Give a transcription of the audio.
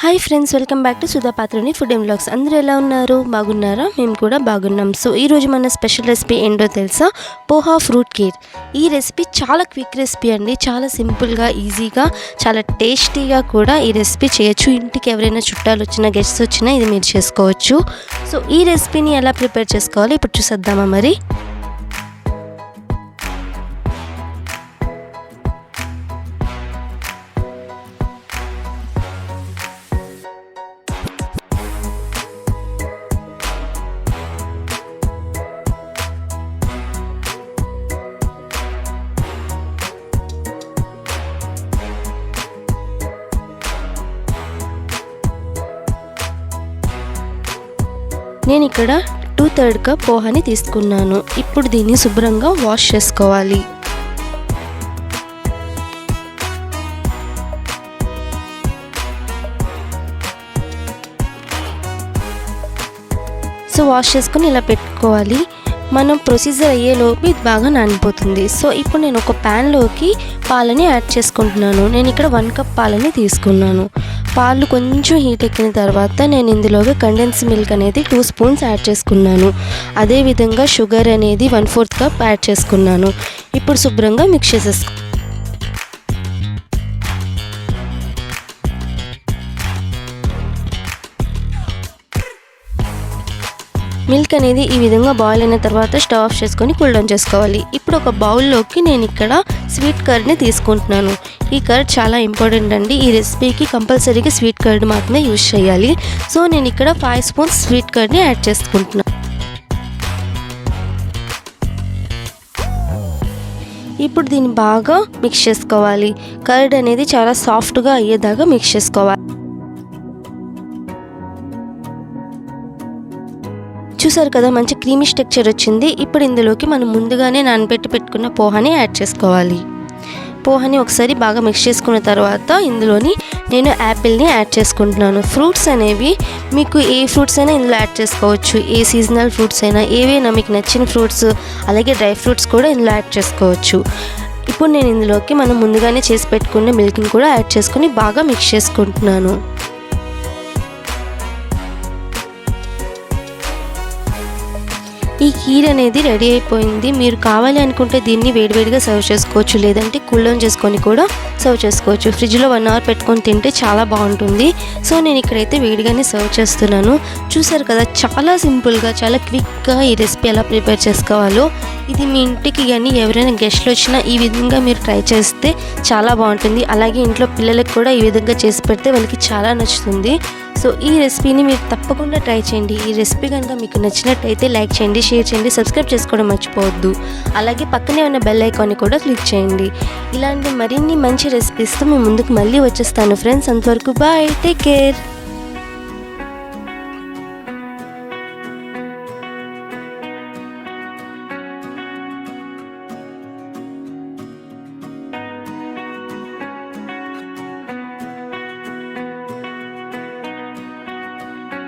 Hi friends, welcome back to Sudhapatruni food and vlogs. అందరూ ఎలా ఉన్నారు? బాగున్నారా? మేము కూడా బాగున్నాం. సో ఈరోజు మన స్పెషల్ రెసిపీ ఏంటో తెలుసా? పోహా ఫ్రూట్ కీర్. ఈ రెసిపీ చాలా క్విక్ రెసిపీ అండి. చాలా సింపుల్గా, ఈజీగా, చాలా టేస్టీగా కూడా ఈ రెసిపీ చేయొచ్చు. ఇంటికి ఎవరైనా చుట్టాలు వచ్చినా, గెస్ట్స్ వచ్చినా ఇది మీరు చేసుకోవచ్చు. సో ఈ రెసిపీని ఎలా ప్రిపేర్ చేసుకోవాలో ఇప్పుడు చూసేద్దామా మరి. నేను ఇక్కడ 2/3 కప్ పోహాని తీసుకున్నాను. ఇప్పుడు దీన్ని శుభ్రంగా వాష్ చేసుకోవాలి. సో వాష్ చేసుకుని ఇలా పెట్టుకోవాలి. మనం ప్రొసీజర్ అయ్యేలోపు ఇది బాగా నానిపోతుంది. సో ఇప్పుడు నేను ఒక ప్యాన్లోకి పాలని యాడ్ చేసుకుంటున్నాను. నేను ఇక్కడ 1 కప్ పాలని తీసుకున్నాను. పాలు కొంచెం హీట్ ఎక్కిన తర్వాత నేను ఇందులోకి కండెన్స్ మిల్క్ అనేది 2 స్పూన్స్ యాడ్ చేసుకున్నాను. అదేవిధంగా షుగర్ అనేది 1/4 కప్ యాడ్ చేసుకున్నాను. ఇప్పుడు శుభ్రంగా మిక్స్ చేసేసుకో. మిల్క్ అనేది ఈ విధంగా బాయిల్ అయిన తర్వాత స్టవ్ ఆఫ్ చేసుకొని కూల్ డౌన్ చేసుకోవాలి. ఇప్పుడు ఒక బౌల్లోకి నేను ఇక్కడ స్వీట్ కర్డ్ని తీసుకుంటున్నాను. ఈ కర్డ్ చాలా ఇంపార్టెంట్ అండి. ఈ రెసిపీకి కంపల్సరీగా స్వీట్ కర్డ్ మాత్రమే యూజ్ చేయాలి. సో నేను ఇక్కడ 5 స్పూన్స్ స్వీట్ కర్డ్ని యాడ్ చేసుకుంటున్నాను. ఇప్పుడు దీన్ని బాగా మిక్స్ చేసుకోవాలి. కర్డ్ అనేది చాలా సాఫ్ట్గా అయ్యేదాకా మిక్స్ చేసుకోవాలి. చూసారు కదా, మంచి క్రీమిష్ టెక్చర్ వచ్చింది. ఇప్పుడు ఇందులోకి మనం ముందుగానే నానబెట్టి పెట్టుకున్న పోహాని యాడ్ చేసుకోవాలి. పోహాని ఒకసారి బాగా మిక్స్ చేసుకున్న తర్వాత ఇందులోని నేను యాపిల్ని యాడ్ చేసుకుంటున్నాను. ఫ్రూట్స్ అనేవి మీకు ఏ ఫ్రూట్స్ అయినా ఇందులో యాడ్ చేసుకోవచ్చు. ఏ సీజనల్ ఫ్రూట్స్ అయినా, ఏవైనా మీకు నచ్చిన ఫ్రూట్స్, అలాగే డ్రై ఫ్రూట్స్ కూడా ఇందులో యాడ్ చేసుకోవచ్చు. ఇప్పుడు నేను ఇందులోకి మనం ముందుగానే చేసి పెట్టుకున్న మిల్క్ని కూడా యాడ్ చేసుకుని బాగా మిక్స్ చేసుకుంటున్నాను. ఈ కీర్ అనేది రెడీ అయిపోయింది. మీరు కావాలి అనుకుంటే దీన్ని వేడివేడిగా సర్వ్ చేసుకోవచ్చు, లేదంటే కూల్ డౌన్ చేసుకొని కూడా సర్వ్ చేసుకోవచ్చు. ఫ్రిడ్జ్లో 1 అవర్ పెట్టుకొని తింటే చాలా బాగుంటుంది. సో నేను ఇక్కడైతే వేడిగానే సర్వ్ చేస్తున్నాను. చూసారు కదా, చాలా సింపుల్గా, చాలా క్విక్గా ఈ రెసిపీ ఎలా ప్రిపేర్ చేసుకోవాలో. ఇది మీ ఇంటికి కానీ ఎవరైనా గెస్ట్లు వచ్చినా ఈ విధంగా మీరు ట్రై చేస్తే చాలా బాగుంటుంది. అలాగే ఇంట్లో పిల్లలకు కూడా ఈ విధంగా చేసి పెడితే వాళ్ళకి చాలా నచ్చుతుంది. సో ఈ రెసిపీని మీరు తప్పకుండా ట్రై చేయండి. ఈ రెసిపీ కనుక మీకు నచ్చినట్టయితే లైక్ చేయండి, షేర్ చేయండి, సబ్స్క్రైబ్ చేసుకోవడం మర్చిపోవద్దు. అలాగే పక్కనే ఉన్న బెల్ ఐకాన్ని కూడా క్లిక్ చేయండి. ఇలాంటి మరిన్ని మంచి రెసిపీస్తో మీ ముందుకు మళ్ళీ వచ్చేస్తాను ఫ్రెండ్స్. అంతవరకు బాయ్, టేక్ కేర్.